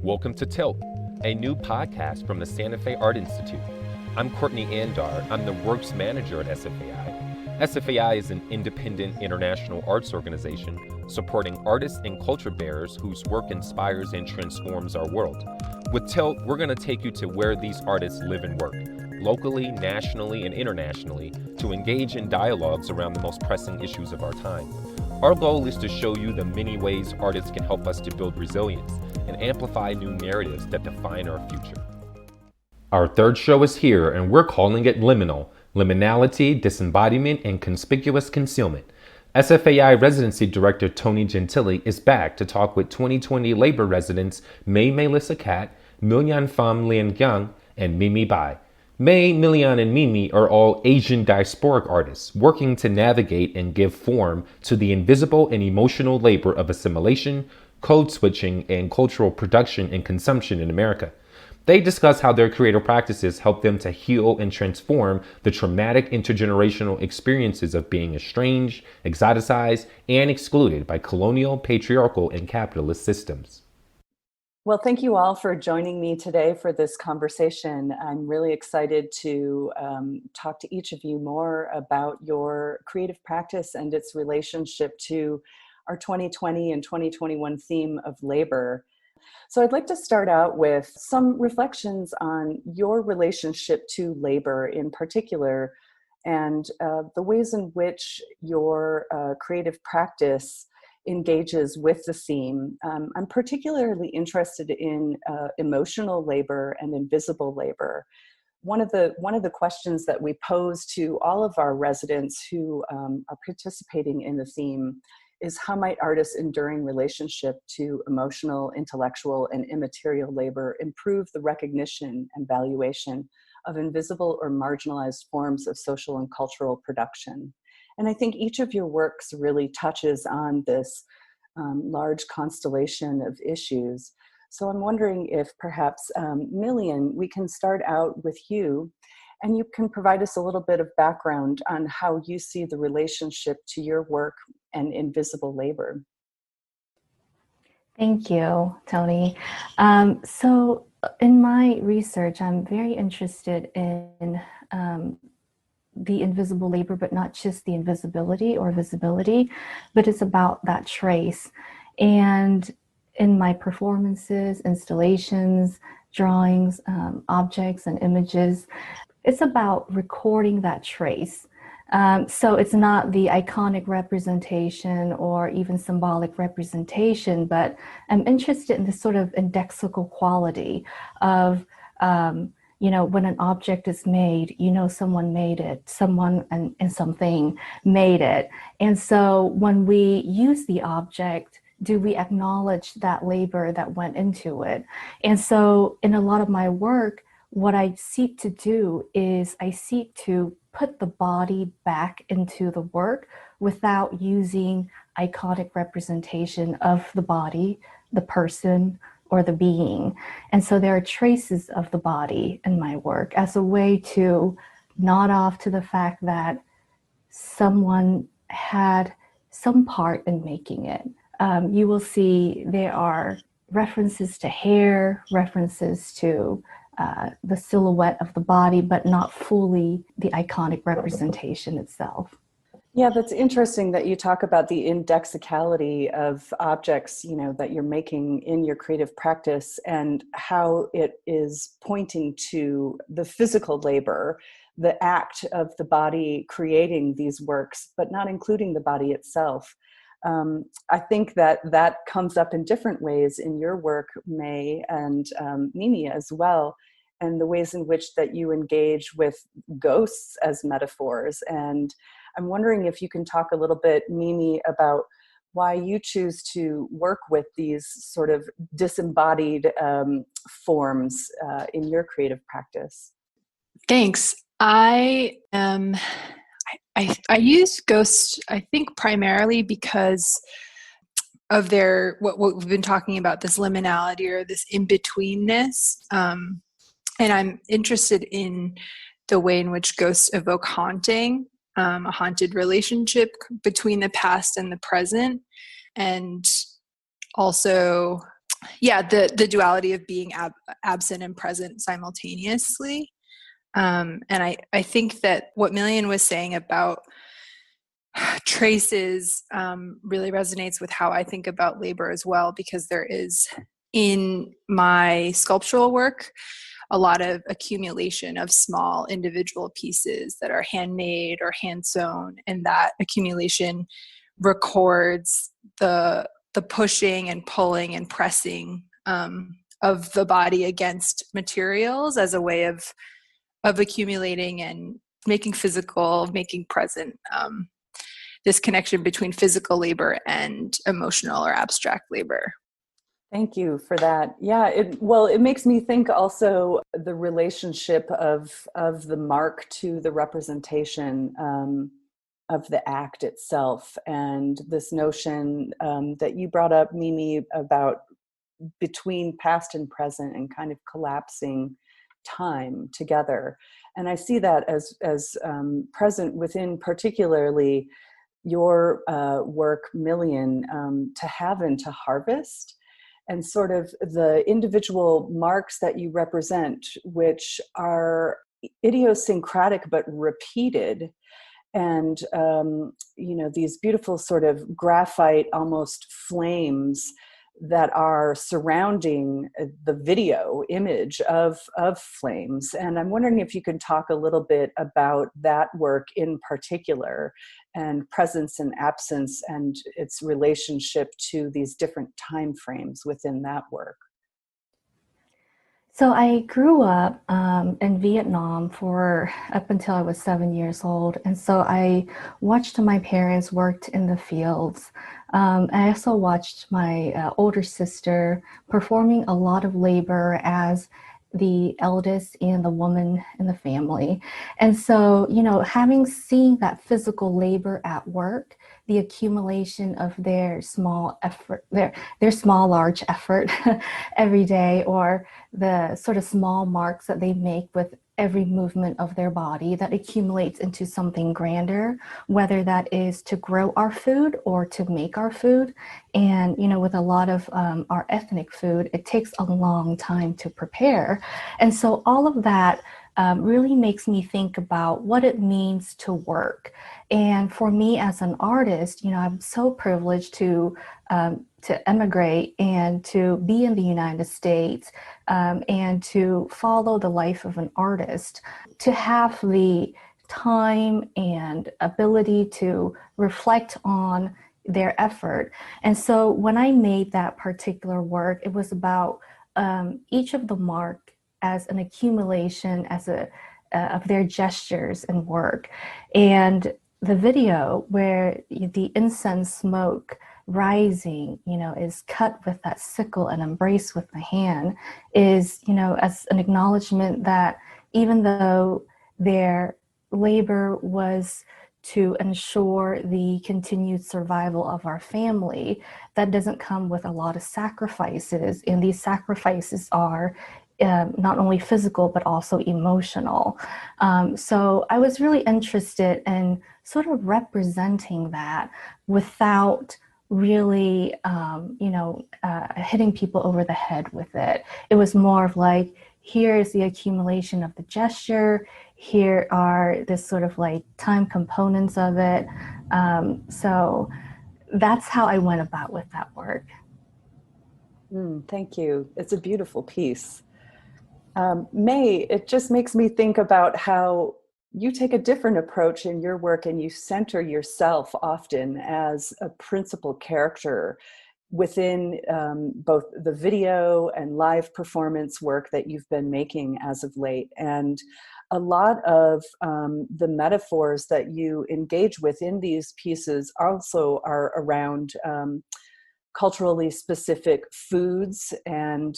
Welcome to Tilt, a new podcast from the Santa Fe Art Institute. I'm Courtney Andar. I'm the Works Manager at SFAI. SFAI is an independent international arts organization supporting artists and culture bearers whose work inspires and transforms our world. With Tilt, we're going to take you to where these artists live and work, locally, nationally, and internationally, to engage in dialogues around the most pressing issues of our time. Our goal is to show you the many ways artists can help us to build resilience and amplify new narratives that define our future. Our third show is here, and we're calling it Liminal, Liminality, Disembodiment, and Conspicuous Concealment. SFAI Residency Director Toni Gentilli is back to talk with 2020 labor residents Maylisa, Millian Pham Lien Giang, and Mimi Bai. May, Millian, and Mimi are all Asian diasporic artists working to navigate and give form to the invisible and emotional labor of assimilation, code switching, and cultural production and consumption in America. They discuss how their creative practices help them to heal and transform the traumatic intergenerational experiences of being estranged, exoticized, and excluded by colonial, patriarchal, and capitalist systems. Well, thank you all for joining me today for this conversation. I'm really excited to talk to each of you more about your creative practice and its relationship to our 2020 and 2021 theme of labor. So I'd like to start out with some reflections on your relationship to labor in particular, and the ways in which your creative practice engages with the theme. I'm particularly interested in emotional labor and invisible labor. One of the questions that we pose to all of our residents who are participating in the theme is, how might artists' enduring relationship to emotional, intellectual, and immaterial labor improve the recognition and valuation of invisible or marginalized forms of social and cultural production? And I think each of your works really touches on this large constellation of issues. So I'm wondering if perhaps, Millian, we can start out with you, and you can provide us a little bit of background on how you see the relationship to your work and invisible labor. Thank you, Toni. So in my research, I'm very interested in the invisible labor, but not just the invisibility or visibility, but it's about that trace. And in my performances, installations, drawings, objects, and images, it's about recording that trace. So it's not the iconic representation or even symbolic representation, but I'm interested in this sort of indexical quality of, when an object is made, someone made it, someone and something made it. And so when we use the object, do we acknowledge that labor that went into it? And so in a lot of my work, what I seek to do is I seek to put the body back into the work without using iconic representation of the body, the person, or the being. And so there are traces of the body in my work as a way to nod off to the fact that someone had some part in making it. You will see there are references to hair, references to the silhouette of the body, but not fully the iconic representation itself. Yeah, that's interesting that you talk about the indexicality of objects, that you're making in your creative practice, and how it is pointing to the physical labor, the act of the body creating these works, but not including the body itself. I think that comes up in different ways in your work, May, and Mimi as well, and the ways in which that you engage with ghosts as metaphors. And I'm wondering if you can talk a little bit, Mimi, about why you choose to work with these sort of disembodied forms in your creative practice. Thanks. I use ghosts, I think, primarily because of their what we've been talking about, this liminality or this in-betweenness. And I'm interested in the way in which ghosts evoke haunting, a haunted relationship between the past and the present, and also the duality of being absent and present simultaneously. And I think that what Millian was saying about traces really resonates with how I think about labor as well, because there is, in my sculptural work, a lot of accumulation of small individual pieces that are handmade or hand sewn, and that accumulation records the pushing and pulling and pressing of the body against materials as a way of accumulating and making physical, making present this connection between physical labor and emotional or abstract labor. Thank you for that. Yeah, it makes me think also the relationship of the mark to the representation of the act itself, and this notion that you brought up, Mimi, about between past and present and kind of collapsing time together. And I see that as present within particularly your work, Millian, to have and to harvest, and sort of the individual marks that you represent, which are idiosyncratic but repeated. And, these beautiful sort of graphite, almost flames that are surrounding the video image of flames. And I'm wondering if you could talk a little bit about that work in particular, and presence and absence, and its relationship to these different time frames within that work. So I grew up in Vietnam for up until I was 7 years old. And so I watched my parents worked in the fields. I also watched my older sister performing a lot of labor as the eldest and the woman in the family. And so, having seen that physical labor at work, the accumulation of their small effort, their small, large effort every day, or the sort of small marks that they make with every movement of their body that accumulates into something grander, whether that is to grow our food or to make our food. And, with a lot of our ethnic food, it takes a long time to prepare. And so all of that really makes me think about what it means to work. And for me as an artist, I'm so privileged to emigrate and to be in the United States and to follow the life of an artist, to have the time and ability to reflect on their effort. And so when I made that particular work, it was about each of the mark as an accumulation of their gestures and work. And the video where the incense smoke rising, is cut with that sickle and embraced with the hand, is, as an acknowledgement that even though their labor was to ensure the continued survival of our family, that doesn't come with a lot of sacrifices. And these sacrifices are not only physical, but also emotional. So I was really interested in sort of representing that without really, hitting people over the head with it. It was more of like, here is the accumulation of the gesture. Here are this sort of like time components of it. So that's how I went about with that work. Thank you. It's a beautiful piece. May, it just makes me think about how you take a different approach in your work, and you center yourself often as a principal character within both the video and live performance work that you've been making as of late. And a lot of the metaphors that you engage with in these pieces also are around culturally specific foods and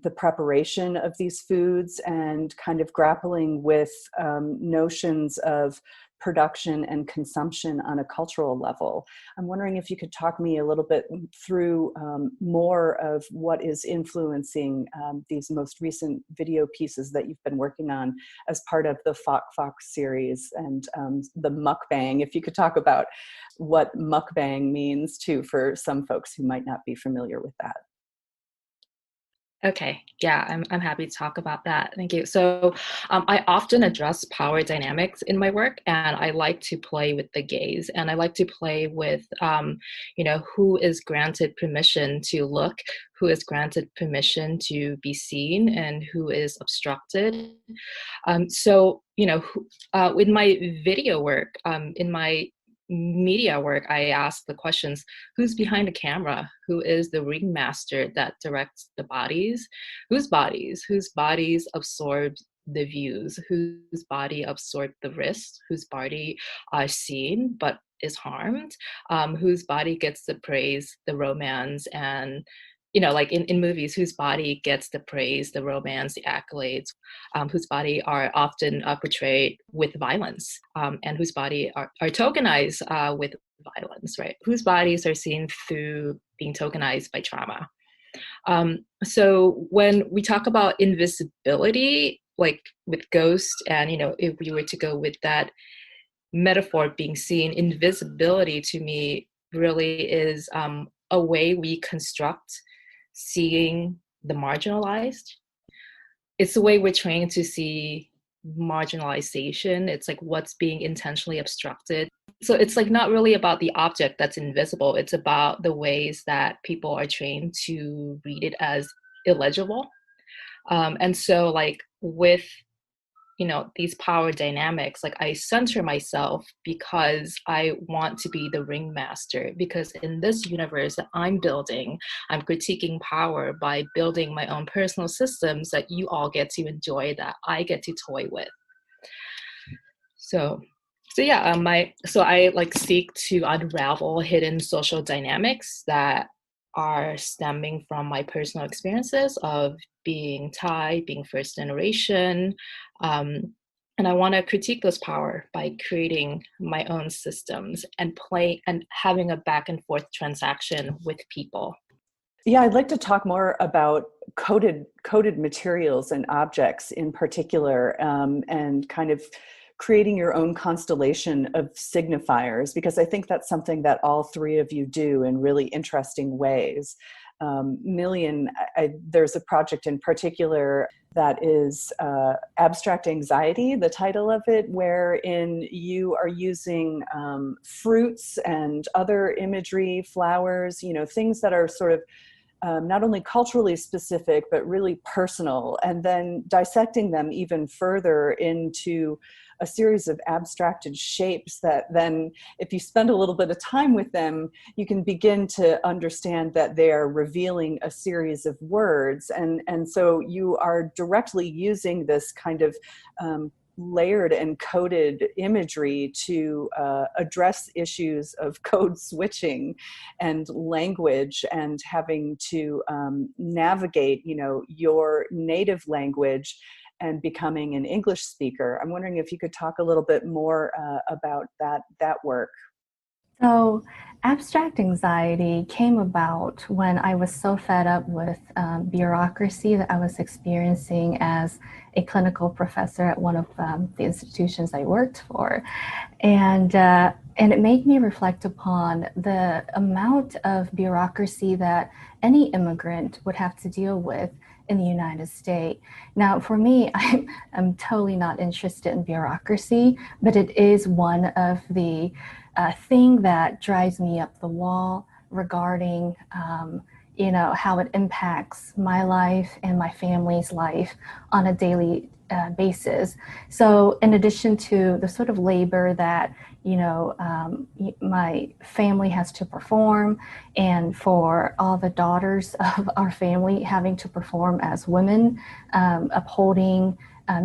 the preparation of these foods, and kind of grappling with notions of production and consumption on a cultural level. I'm wondering if you could talk me a little bit through more of what is influencing these most recent video pieces that you've been working on as part of the Fok series, and the mukbang. If you could talk about what mukbang means too, for some folks who might not be familiar with that. Okay, yeah, I'm happy to talk about that. Thank you. So, I often address power dynamics in my work, and I like to play with the gaze, and I like to play with, who is granted permission to look, who is granted permission to be seen, and who is obstructed. In my video work, in my media work, I ask the questions: who's behind the camera? Who is the ringmaster that directs the bodies? Whose bodies? Whose bodies absorb the views? Whose body absorb the risks? Whose body are seen but is harmed? Whose body gets the praise, the romance, and like in movies, whose body gets the praise, the romance, the accolades, whose body are often portrayed with violence, and whose body are tokenized with violence, right? Whose bodies are seen through being tokenized by trauma. So when we talk about invisibility, like with ghost, and if we were to go with that metaphor being seen, invisibility to me really is a way we construct seeing the marginalized. It's the way we're trained to see marginalization. It's like what's being intentionally obstructed. So it's like not really about the object that's invisible. It's about the ways that people are trained to read it as illegible. And so like with these power dynamics, like I center myself because I want to be the ringmaster, because in this universe that I'm building, I'm critiquing power by building my own personal systems that you all get to enjoy, that I get to toy with. So yeah, I like seek to unravel hidden social dynamics that are stemming from my personal experiences of being Thai, being first generation, and I want to critique those power by creating my own systems and play and having a back and forth transaction with people. Yeah, I'd like to talk more about coded materials and objects in particular, and kind of creating your own constellation of signifiers, because I think that's something that all three of you do in really interesting ways. Millian, there's a project in particular that is Abstract Anxiety, the title of it, wherein you are using fruits and other imagery, flowers, things that are sort of not only culturally specific, but really personal, and then dissecting them even further into a series of abstracted shapes that then, if you spend a little bit of time with them, you can begin to understand that they are revealing a series of words. And so you are directly using this kind of layered and coded imagery to address issues of code switching and language, and having to navigate, your native language and becoming an English speaker. I'm wondering if you could talk a little bit more about that work. So, abstract anxiety came about when I was so fed up with bureaucracy that I was experiencing as a clinical professor at one of the institutions I worked for. And it made me reflect upon the amount of bureaucracy that any immigrant would have to deal with in the United States. Now, for me, I'm totally not interested in bureaucracy, but it is one of the thing that drives me up the wall regarding how it impacts my life and my family's life on a daily basis. So in addition to the sort of labor that my family has to perform, and for all the daughters of our family having to perform as women, upholding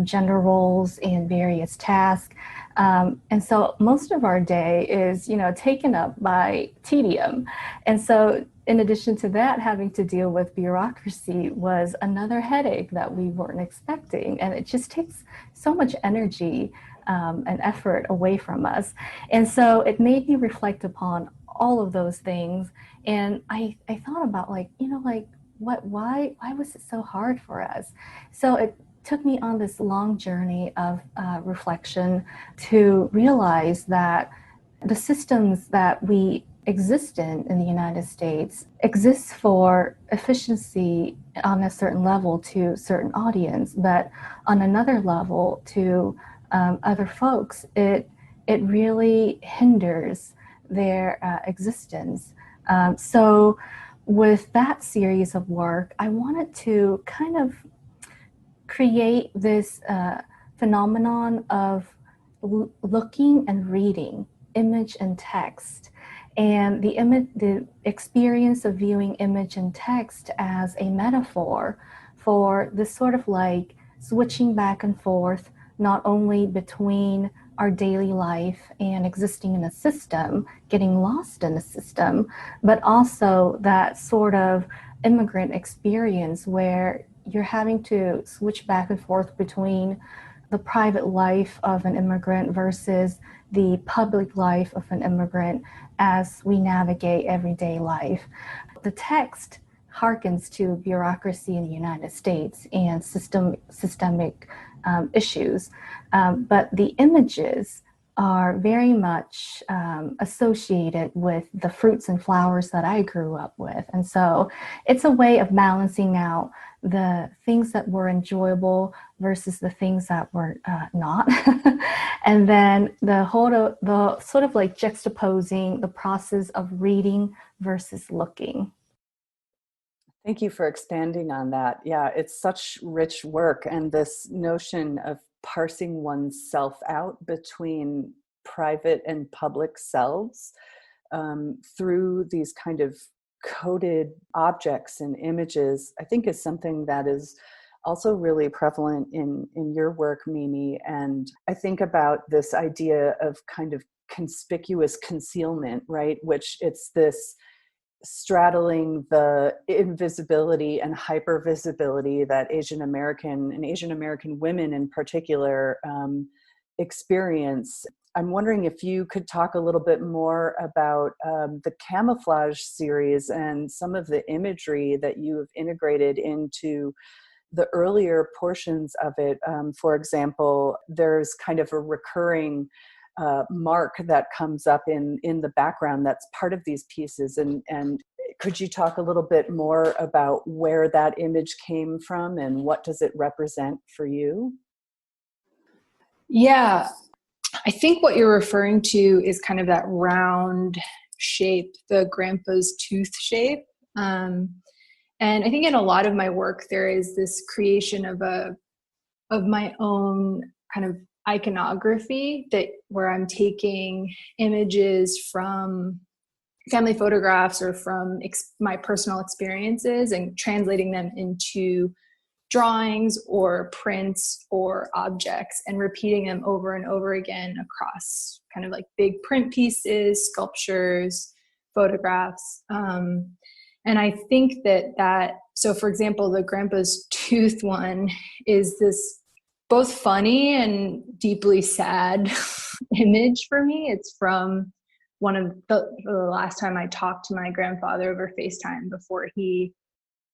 gender roles in various tasks. And so most of our day is, taken up by tedium. And so in addition to that, having to deal with bureaucracy was another headache that we weren't expecting. And it just takes so much energy and effort away from us. And so it made me reflect upon all of those things. And I thought about why was it so hard for us? So it took me on this long journey of reflection to realize that the systems that we existent in the United States exists for efficiency on a certain level to a certain audience, but on another level to other folks, it really hinders their existence. So with that series of work, I wanted to kind of create this phenomenon of looking and reading image and text, and the experience of viewing image and text as a metaphor for this sort of like switching back and forth, not only between our daily life and existing in a system, getting lost in a system, but also that sort of immigrant experience where you're having to switch back and forth between the private life of an immigrant versus the public life of an immigrant as we navigate everyday life. The text harkens to bureaucracy in the United States and systemic issues, but the images are very much associated with the fruits and flowers that I grew up with. And so it's a way of balancing out the things that were enjoyable versus the things that were not. And then the sort of like juxtaposing the process of reading versus looking. Thank you for expanding on that. Yeah, it's such rich work, and this notion of parsing oneself out between private and public selves through these kind of coded objects and images, I think is something that is also really prevalent in your work, Mimi. And I think about this idea of kind of conspicuous concealment, right? Which it's this straddling the invisibility and hypervisibility that Asian American women in particular experience. I'm wondering if you could talk a little bit more about the Camouflage series and some of the imagery that you have integrated into the earlier portions of it. For example, there's kind of a recurring mark that comes up in the background that's part of these pieces. And could you talk a little bit more about where that image came from and what does it represent for you? Yeah, I think what you're referring to is kind of that round shape, the grandpa's tooth shape. And I think in a lot of my work, there is this creation of my own kind of iconography where I'm taking images from family photographs or from my personal experiences and translating them into drawings or prints or objects and repeating them over and over again across kind of like big print pieces, sculptures, photographs. And I think so for example, the grandpa's tooth one is this both funny and deeply sad image for me. It's from one of the last time I talked to my grandfather over FaceTime before he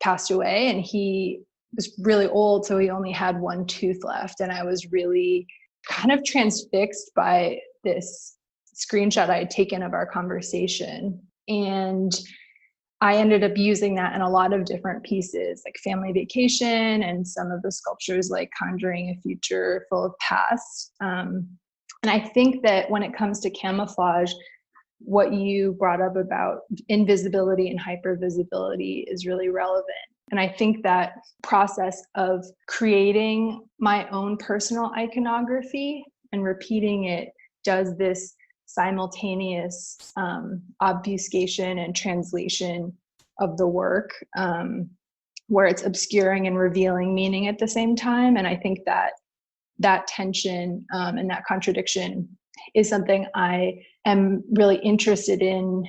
passed away, and he was really old, so he only had one tooth left. And I was really kind of transfixed by this screenshot I had taken of our conversation. And I ended up using that in a lot of different pieces, like Family Vacation and some of the sculptures like Conjuring a Future Full of Past. And I think that when it comes to camouflage, what you brought up about invisibility and hypervisibility is really relevant. And I think that process of creating my own personal iconography and repeating it does this simultaneous obfuscation and translation of the work, where it's obscuring and revealing meaning at the same time. And I think that tension and that contradiction is something I am really interested in,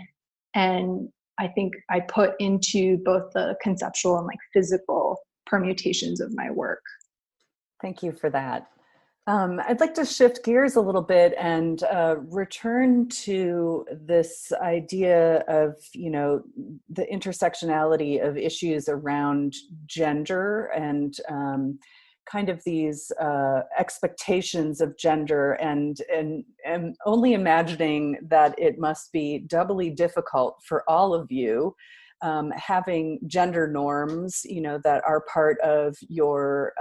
and I think I put into both the conceptual and like physical permutations of my work. Thank you for that. I'd like to shift gears a little bit and return to this idea of, the intersectionality of issues around gender and kind of these expectations of gender, and only imagining that it must be doubly difficult for all of you, having gender norms, that are part of your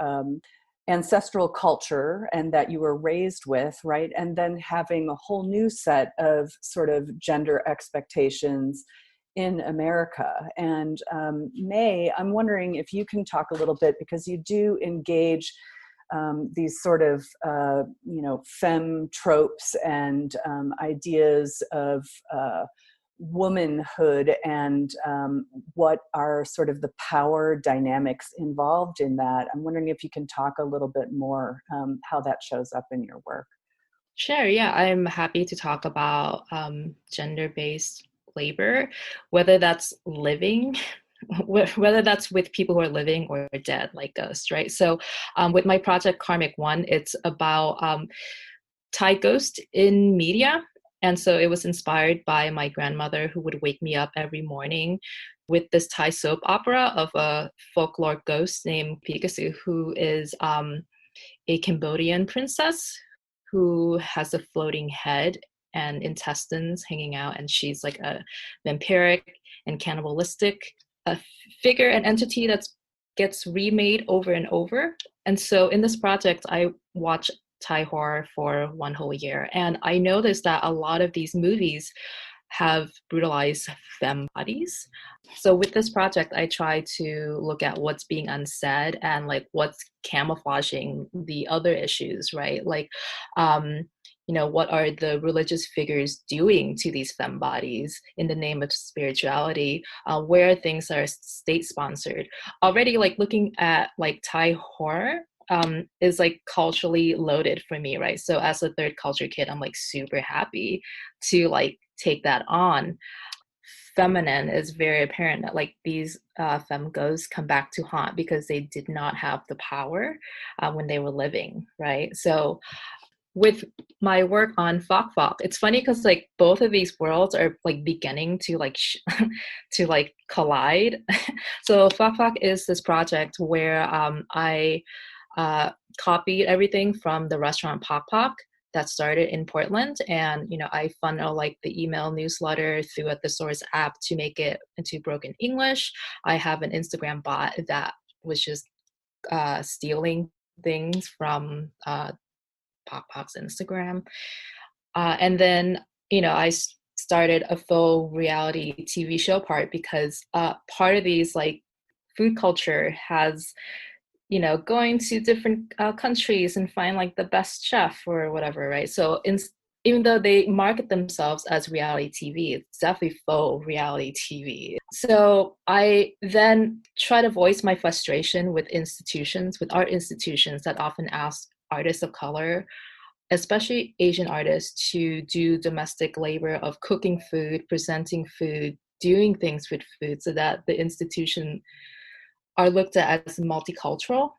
ancestral culture and that you were raised with, right? And then having a whole new set of sort of gender expectations in America. And May, I'm wondering if you can talk a little bit, because you do engage these sort of, femme tropes and ideas of womanhood, and what are sort of the power dynamics involved in that. I'm wondering if you can talk a little bit more how that shows up in your work. Sure, yeah, I'm happy to talk about gender-based labor, whether that's living, whether that's with people who are living or dead, like ghosts, right? So with my project Karmic One, it's about Thai ghost in media. And so it was inspired by my grandmother, who would wake me up every morning with this Thai soap opera of a folklore ghost named Picasso, who is a Cambodian princess who has a floating head and intestines hanging out, and she's like a vampiric and cannibalistic figure and entity that gets remade over and over. And so in this project, I watched Thai horror for 1 whole year, and I noticed that a lot of these movies have brutalized femme bodies. So with this project, I try to look at what's being unsaid and like what's camouflaging the other issues, right? Like, what are the religious figures doing to these femme bodies in the name of spirituality, where things are state-sponsored. Already, like looking at like Thai horror, is like culturally loaded for me, right? So as a third culture kid, I'm like super happy to like take that on. Feminine is very apparent that like these femme ghosts come back to haunt because they did not have the power when they were living, right? So with my work on Fok Fok, it's funny because like both of these worlds are like beginning to like to like collide. So Fok Fok is this project where I copied everything from the restaurant Pok Pok that started in Portland, and I funnel like the email newsletter through a thesaurus app to make it into broken English. I have an Instagram bot that was just stealing things from Pok Pok's Instagram, and then I started a full reality TV show part because part of these like food culture has going to different countries and find like the best chef or whatever, right? So even though they market themselves as reality TV, it's definitely faux reality TV. So I then try to voice my frustration with art institutions that often ask artists of color, especially Asian artists, to do domestic labor of cooking food, presenting food, doing things with food, so that the institution are looked at as multicultural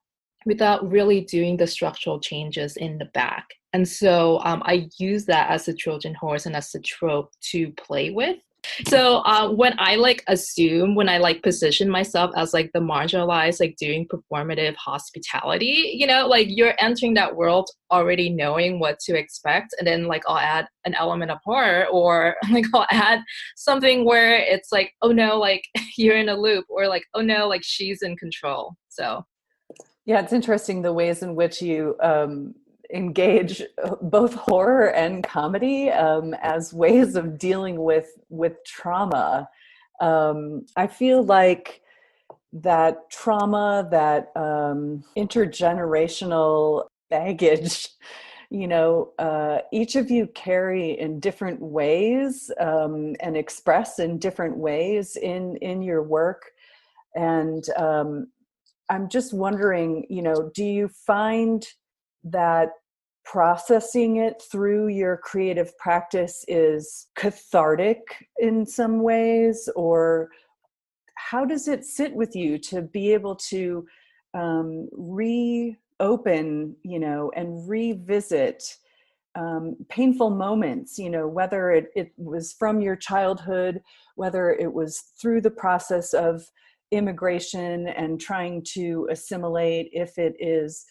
without really doing the structural changes in the back. And so I use that as a Trojan horse and as a trope to play with. So when I position myself as like the marginalized, like doing performative hospitality, like you're entering that world already knowing what to expect. And then like I'll add an element of horror, or like I'll add something where it's like, oh no, like you're in a loop, or like, oh no, like she's in control. So. Yeah, it's interesting the ways in which you engage both horror and comedy as ways of dealing with trauma. I feel like that trauma, that intergenerational baggage, each of you carry in different ways and express in different ways in your work. And I'm just wondering, do you find that processing it through your creative practice is cathartic in some ways, or how does it sit with you to be able to reopen, and revisit painful moments, whether it was from your childhood, whether it was through the process of immigration and trying to assimilate, if it is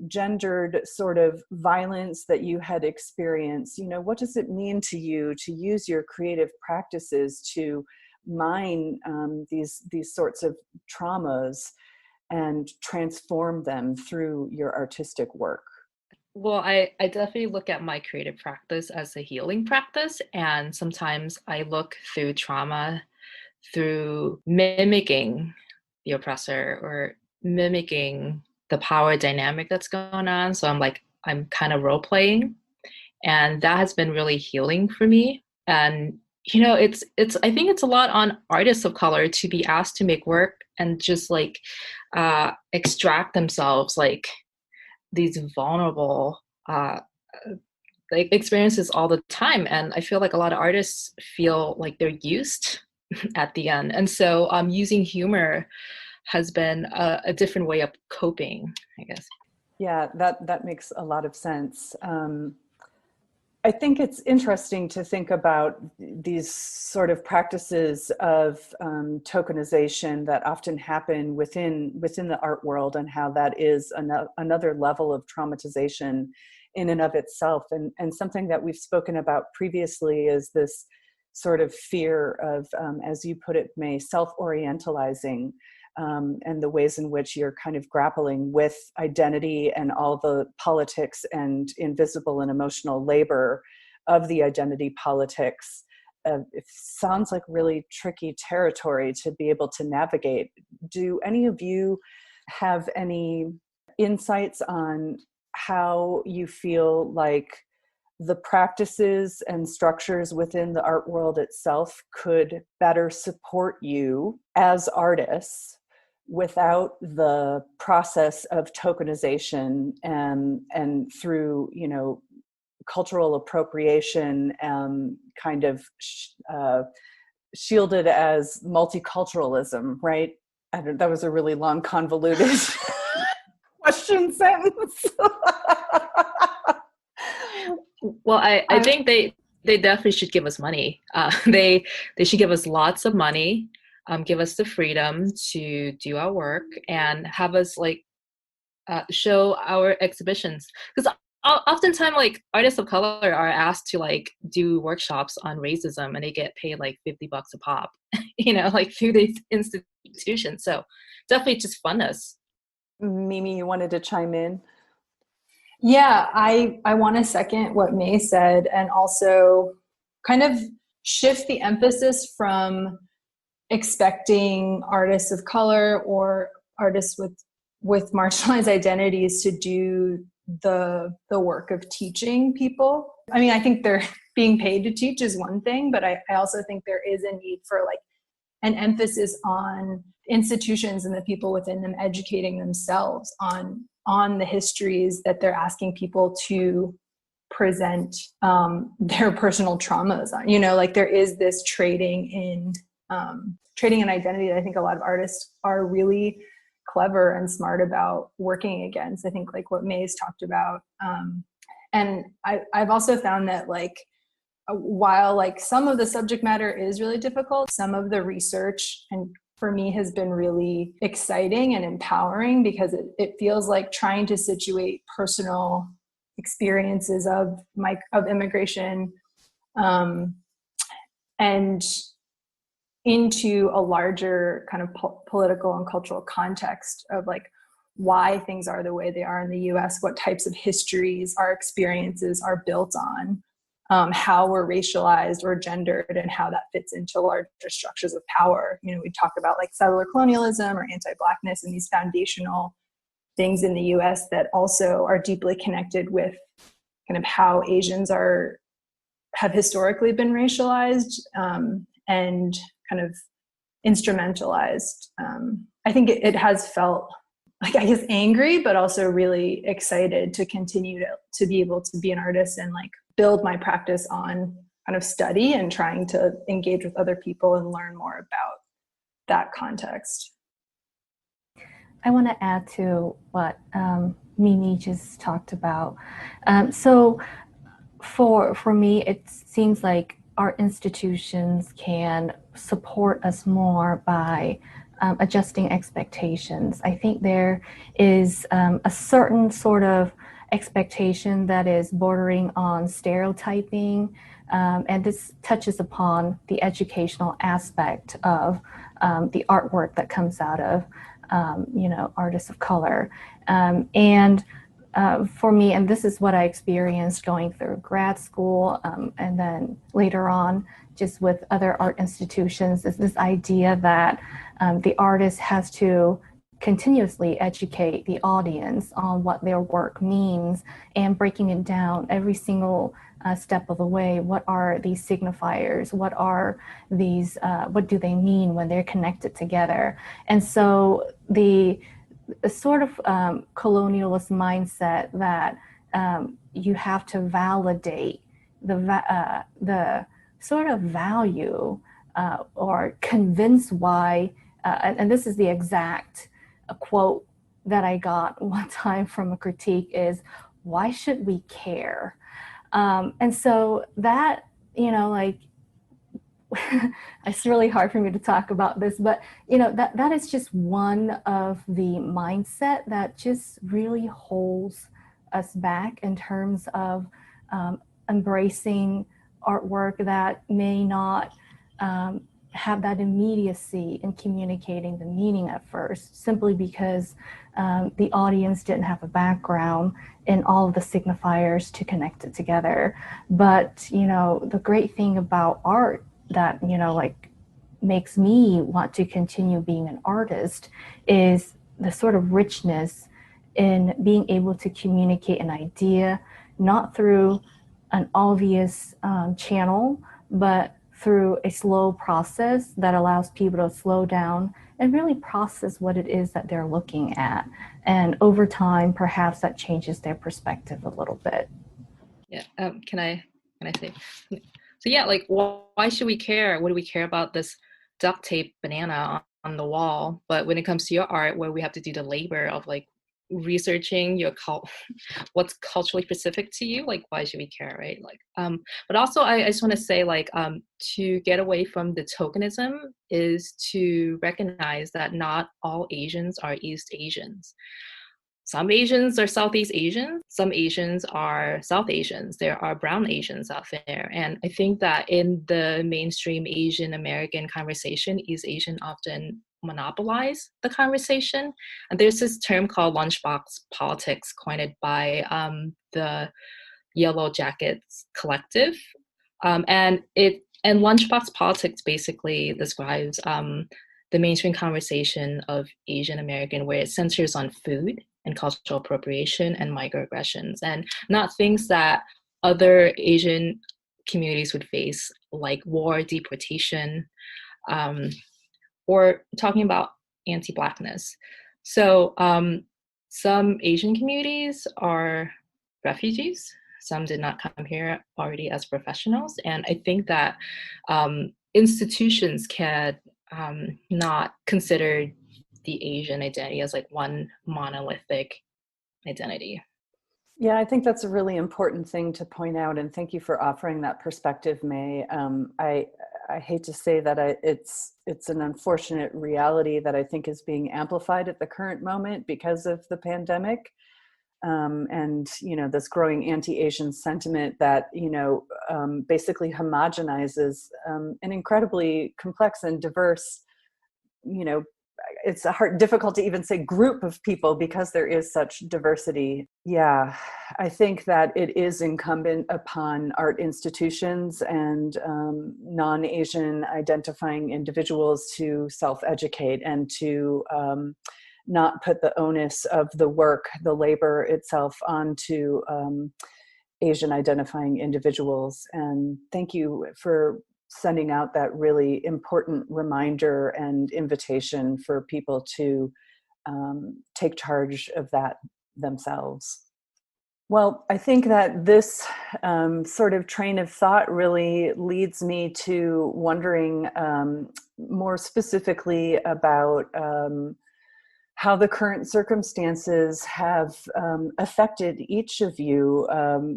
gendered sort of violence that you had experienced. What does it mean to you to use your creative practices to mine these sorts of traumas and transform them through your artistic work? Well, I definitely look at my creative practice as a healing practice. And sometimes I look through trauma through mimicking the oppressor or mimicking the power dynamic that's going on. So I'm kind of role playing. And that has been really healing for me. And it's I think it's a lot on artists of color to be asked to make work and just extract themselves these vulnerable experiences all the time. And I feel like a lot of artists feel like they're used at the end. And so using humor has been a different way of coping, I guess. Yeah, that makes a lot of sense. I think it's interesting to think about these sort of practices of tokenization that often happen within the art world, and how that is another level of traumatization in and of itself. And something that we've spoken about previously is this sort of fear of, as you put it, May, self-orientalizing, and the ways in which you're kind of grappling with identity and all the politics and invisible and emotional labor of the identity politics. It sounds like really tricky territory to be able to navigate. Do any of you have any insights on how you feel like the practices and structures within the art world itself could better support you as artists without the process of tokenization and through, cultural appropriation, kind of shielded as multiculturalism, right? That was a really long, convoluted question sentence. Well, I think they definitely should give us money. They should give us lots of money, give us the freedom to do our work, and have us show our exhibitions. Because oftentimes artists of color are asked to do workshops on racism, and they get paid $50 a pop, through these institutions. So definitely just fund us. Mimi, you wanted to chime in? Yeah, I want to second what May said, and also kind of shift the emphasis from expecting artists of color or artists with marginalized identities to do the work of teaching people. I mean, I think they're being paid to teach is one thing, but I also think there is a need for an emphasis on institutions and the people within them educating themselves on the histories that they're asking people to present their personal traumas on. There is this trading in identity that I think a lot of artists are really clever and smart about working against. I think what May's talked about. And I've also found that while some of the subject matter is really difficult, some of the research and for me has been really exciting and empowering, because it feels like trying to situate personal experiences of immigration and into a larger kind of political and cultural context of why things are the way they are in the US, what types of histories our experiences are built on, how we're racialized or gendered, and how that fits into larger structures of power. We talk about settler colonialism or anti-Blackness and these foundational things in the US that also are deeply connected with kind of how Asians have historically been racialized and kind of instrumentalized. I think it has felt I guess angry, but also really excited to continue to be able to be an artist and build my practice on kind of study and trying to engage with other people and learn more about that context. I want to add to what Mimi just talked about. So for me, it seems like our institutions can support us more by adjusting expectations. I think there is a certain sort of expectation that is bordering on stereotyping, and this touches upon the educational aspect of the artwork that comes out of, artists of color. For me, and this is what I experienced going through grad school, and then later on just with other art institutions, is this idea that the artist has to continuously educate the audience on what their work means and breaking it down every single step of the way. What are these signifiers? What are these, what do they mean when they're connected together? And so the sort of colonialist mindset that you have to validate the sort of value or convince why, and this is the exact quote that I got one time from a critique is, why should we care? And so that, it's really hard for me to talk about this, but that is just one of the mindset that just really holds us back in terms of embracing artwork that may not have that immediacy in communicating the meaning at first, simply because the audience didn't have a background in all of the signifiers to connect it together. But the great thing about art that makes me want to continue being an artist is the sort of richness in being able to communicate an idea, not through an obvious channel, but through a slow process that allows people to slow down and really process what it is that they're looking at. And over time, perhaps that changes their perspective a little bit. Yeah. Can I say? So yeah, why should we care? What do we care about this duct tape banana on the wall? But when it comes to your art, where we have to do the labor of researching your what's culturally specific to you, why should we care, right? But also I just want to say to get away from the tokenism is to recognize that not all Asians are East Asians. Some Asians are Southeast Asians, some Asians are South Asians, there are brown Asians out there. And I think that in the mainstream Asian American conversation, East Asian often monopolize the conversation. And there's this term called lunchbox politics coined by the Yellow Jackets Collective. And lunchbox politics basically describes the mainstream conversation of Asian American, where it centers on food and cultural appropriation and microaggressions, and not things that other Asian communities would face, like war, deportation, or talking about anti-Blackness. So some Asian communities are refugees. Some did not come here already as professionals. And I think that institutions can not consider the Asian identity as one monolithic identity. Yeah, I think that's a really important thing to point out, and thank you for offering that perspective, May. I hate to say that it's an unfortunate reality that I think is being amplified at the current moment because of the pandemic, and this growing anti-Asian sentiment that basically homogenizes an incredibly complex and diverse, it's difficult to even say group of people because there is such diversity. Yeah, I think that it is incumbent upon art institutions and non-Asian identifying individuals to self-educate and to not put the onus of the work, the labor itself onto Asian identifying individuals. And thank you for sending out that really important reminder and invitation for people to take charge of that themselves. Well, I think that this sort of train of thought really leads me to wondering more specifically about how the current circumstances have affected each of you.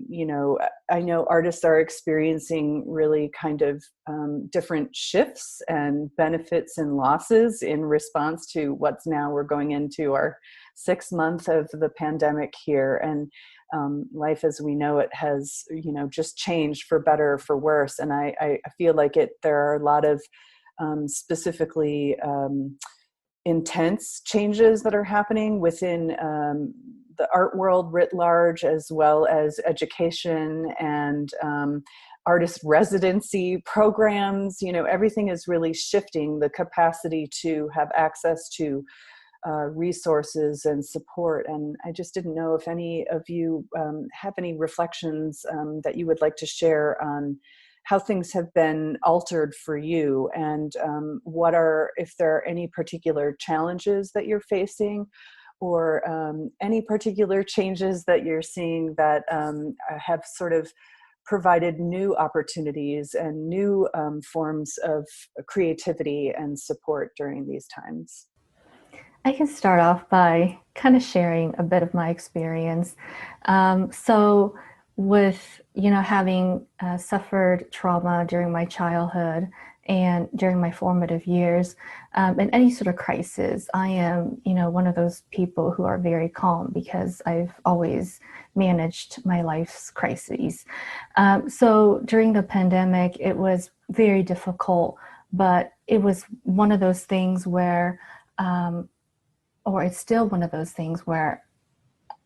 You know, I know artists are experiencing really kind of different shifts and benefits and losses in response to what's now, we're going into our 6th month of the pandemic here. And life as we know it has, you know, just changed for better or for worse. And I feel like there are a lot of specifically intense changes that are happening within the art world writ large, as well as education and artist residency programs. You know, everything is really shifting. The capacity to have access to resources and support. And I just didn't know if any of you have any reflections that you would like to share on how things have been altered for you, and if there are any particular challenges that you're facing, or any particular changes that you're seeing that have sort of provided new opportunities and new forms of creativity and support during these times. I can start off by kind of sharing a bit of my experience. So with, you know, having suffered trauma during my childhood and during my formative years, in any sort of crisis, I am, you know, one of those people who are very calm because I've always managed my life's crises. So during the pandemic, it was very difficult, but it was one of those things where, or it's still one of those things where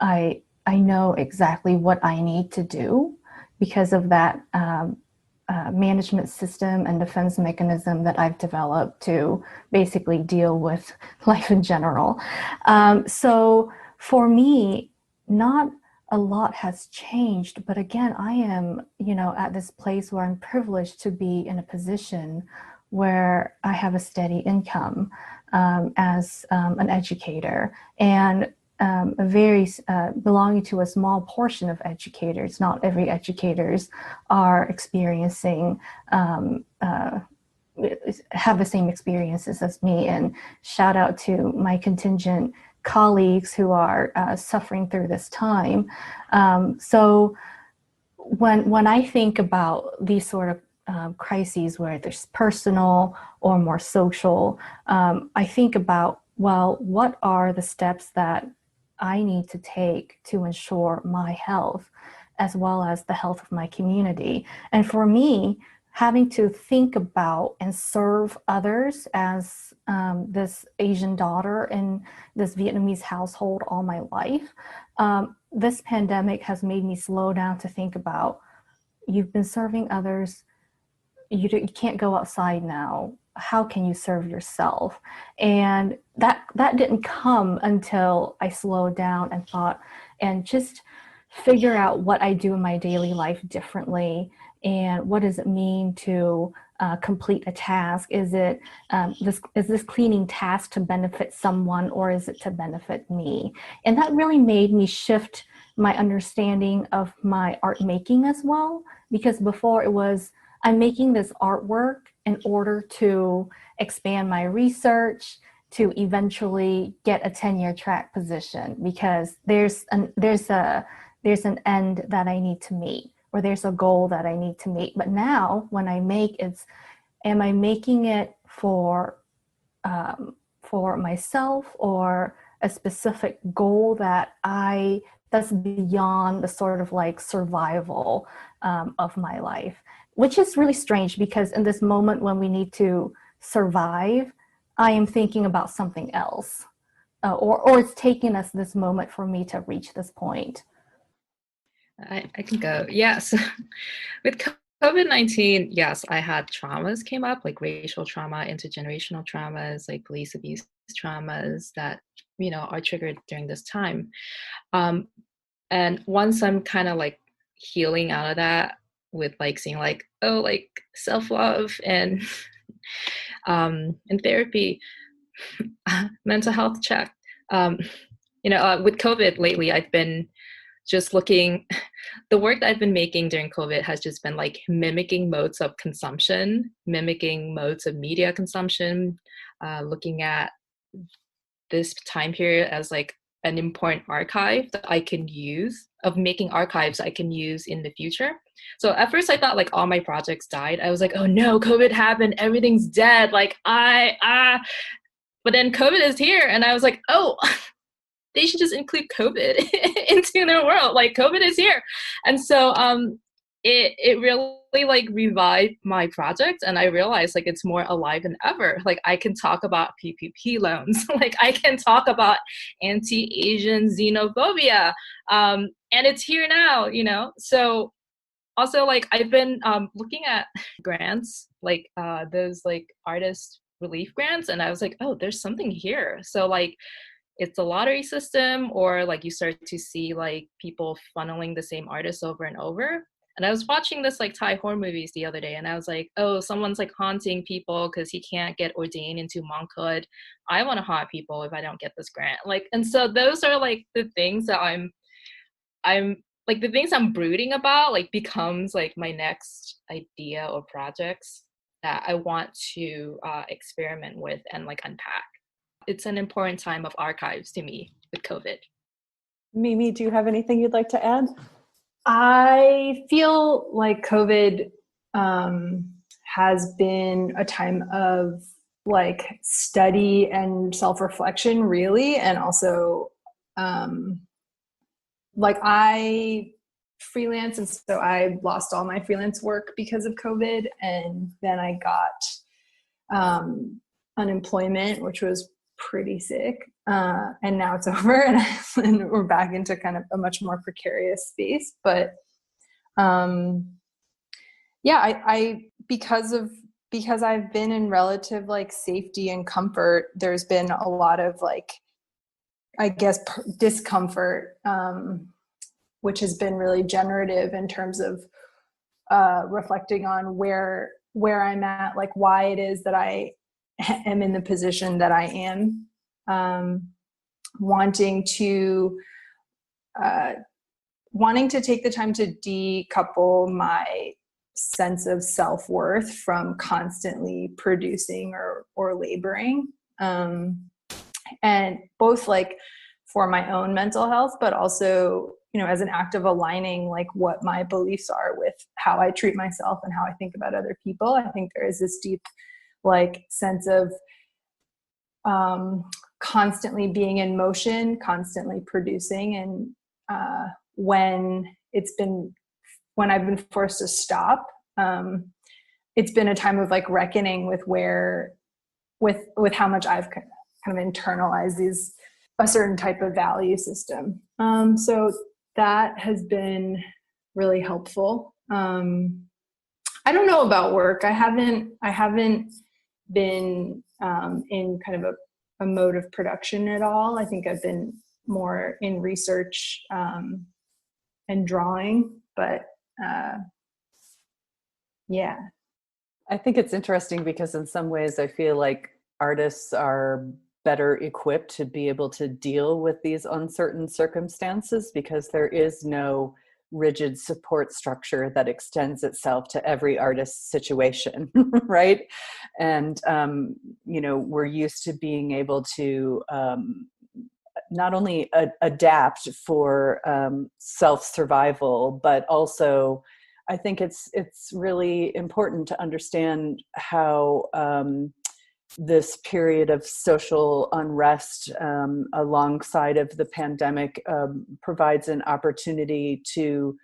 I know exactly what I need to do because of that management system and defense mechanism that I've developed to basically deal with life in general. So for me, not a lot has changed, but again, I am, you know, at this place where I'm privileged to be in a position where I have a steady income as an educator, and belonging to a small portion of educators. Not every educators are experiencing, have the same experiences as me. And shout out to my contingent colleagues who are suffering through this time. So when I think about these sort of crises where there's personal or more social, I think about, well, what are the steps that I need to take to ensure my health as well as the health of my community? And for me, having to think about and serve others as this Asian daughter in this Vietnamese household all my life, this pandemic has made me slow down to think about, you've been serving others, you can't go outside now. How can you serve yourself? And that didn't come until I slowed down and thought and just figure out what I do in my daily life differently, and what does it mean to complete a task. Is this cleaning task to benefit someone, or is it to benefit me? And that really made me shift my understanding of my art making as well, because before it was, I'm making this artwork in order to expand my research, to eventually get a tenure track position, because there's an end that I need to meet, or there's a goal that I need to meet. But now when I make, am I making it for myself, or a specific goal that's beyond the sort of like survival of my life? Which is really strange, because in this moment when we need to survive, I am thinking about something else, or it's taking us this moment for me to reach this point. I can go. Yes. With COVID-19, yes, I had traumas came up, like racial trauma, intergenerational traumas, like police abuse traumas that, you know, are triggered during this time. And once I'm kind of like healing out of that with like seeing like, oh, like self-love and in therapy, mental health check. You know, with COVID lately, I've been just looking, the work that I've been making during COVID has just been like mimicking modes of consumption, mimicking modes of media consumption, looking at this time period as like an important archive that I can use, of making archives I can use in the future. So at first I thought like all my projects died. I was like, oh no, COVID happened, everything's dead. Like but then COVID is here, and I was like, oh, they should just include COVID into their world. Like COVID is here. And so it really like revived my project, and I realized like it's more alive than ever. Like I can talk about PPP loans, like I can talk about anti-Asian xenophobia, and it's here now, you know. So also like I've been looking at grants, like those like artist relief grants, and I was like, oh, there's something here. So like it's a lottery system, or like you start to see like people funneling the same artists over and over. And I was watching this like Thai horror movies the other day, and I was like, oh, someone's like haunting people because he can't get ordained into monkhood. I want to haunt people if I don't get this grant. Like, and so those are like the things that I'm like the things I'm brooding about, like becomes like my next idea or projects that I want to experiment with and like unpack. It's an important time of archives to me with COVID. Mimi, do you have anything you'd like to add? I feel like COVID has been a time of like study and self-reflection, really, and also like I freelance, and so I lost all my freelance work because of COVID, and then I got unemployment, which was pretty sick, and now it's over, and we're back into kind of a much more precarious space. But yeah, I because I've been in relative like safety and comfort, there's been a lot of like, I guess, discomfort, which has been really generative in terms of reflecting on where I'm at, like why it is that I am in the position that I am, wanting to take the time to decouple my sense of self-worth from constantly producing or laboring, and both like for my own mental health, but also, you know, as an act of aligning like what my beliefs are with how I treat myself and how I think about other people. I think there is this deep like sense of constantly being in motion, constantly producing, and when I've been forced to stop, it's been a time of like reckoning with with how much I've kind of internalized a certain type of value system. So that has been really helpful. I don't know about work. I haven't been in kind of a mode of production at all. I think I've been more in research and drawing, but yeah. I think it's interesting because in some ways I feel like artists are better equipped to be able to deal with these uncertain circumstances because there is no rigid support structure that extends itself to every artist's situation, right? And, you know, we're used to being able to not only adapt for self-survival, but also I think it's really important to understand how this period of social unrest alongside of the pandemic provides an opportunity to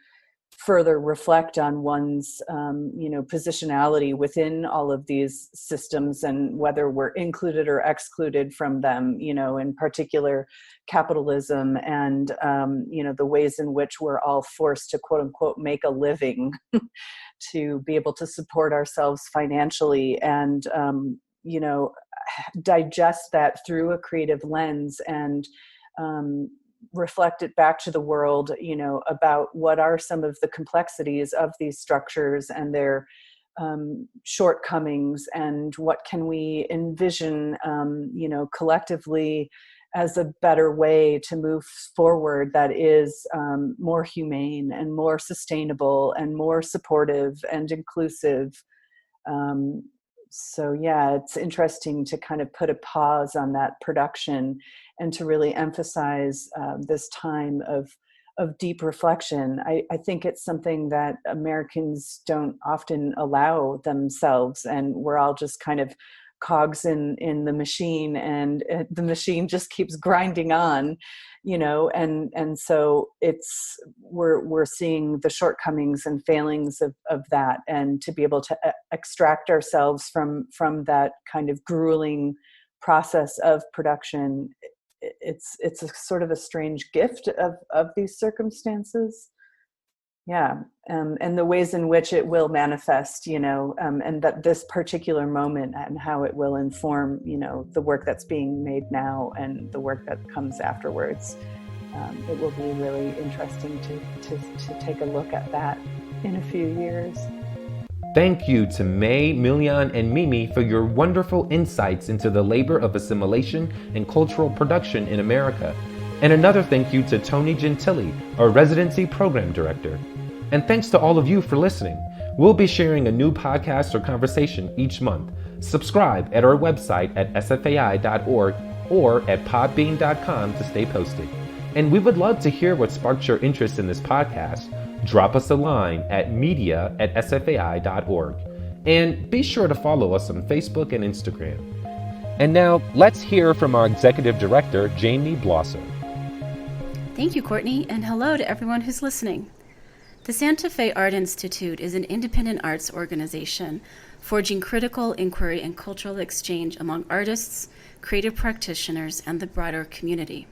further reflect on one's positionality within all of these systems and whether we're included or excluded from them, you know, in particular capitalism and the ways in which we're all forced to quote unquote make a living to be able to support ourselves financially and digest that through a creative lens and reflect it back to the world, you know, about what are some of the complexities of these structures and their shortcomings and what can we envision, collectively as a better way to move forward that is more humane and more sustainable and more supportive and inclusive. So yeah, it's interesting to kind of put a pause on that production and to really emphasize this time of deep reflection. I think it's something that Americans don't often allow themselves, and we're all just kind of cogs in the machine, and the machine just keeps grinding on, and so we're seeing the shortcomings and failings of that, and to be able to extract ourselves from that kind of grueling process of production. It's a sort of a strange gift of these circumstances. Yeah. And the ways in which it will manifest, and that this particular moment and how it will inform, the work that's being made now and the work that comes afterwards. It will be really interesting to take a look at that in a few years. Thank you to May, Millian, and Mimi for your wonderful insights into the labor of assimilation and cultural production in America. And another thank you to Toni Gentilli, our Residency Program Director. And thanks to all of you for listening. We'll be sharing a new podcast or conversation each month. Subscribe at our website at sfai.org or at podbean.com to stay posted. And we would love to hear what sparked your interest in this podcast. Drop us a line at media@sfai.org. And be sure to follow us on Facebook and Instagram. And now, let's hear from our Executive Director, Jamie Blosser. Thank you, Courtney, and hello to everyone who's listening. The Santa Fe Art Institute is an independent arts organization forging critical inquiry and cultural exchange among artists, creative practitioners, and the broader community.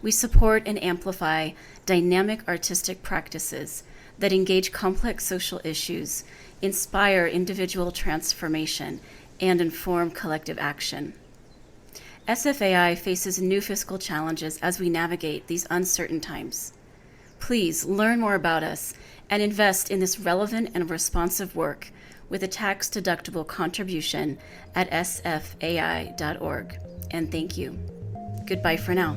We support and amplify dynamic artistic practices that engage complex social issues, inspire individual transformation, and inform collective action. SFAI faces new fiscal challenges as we navigate these uncertain times. Please learn more about us and invest in this relevant and responsive work with a tax-deductible contribution at sfai.org. And thank you. Goodbye for now.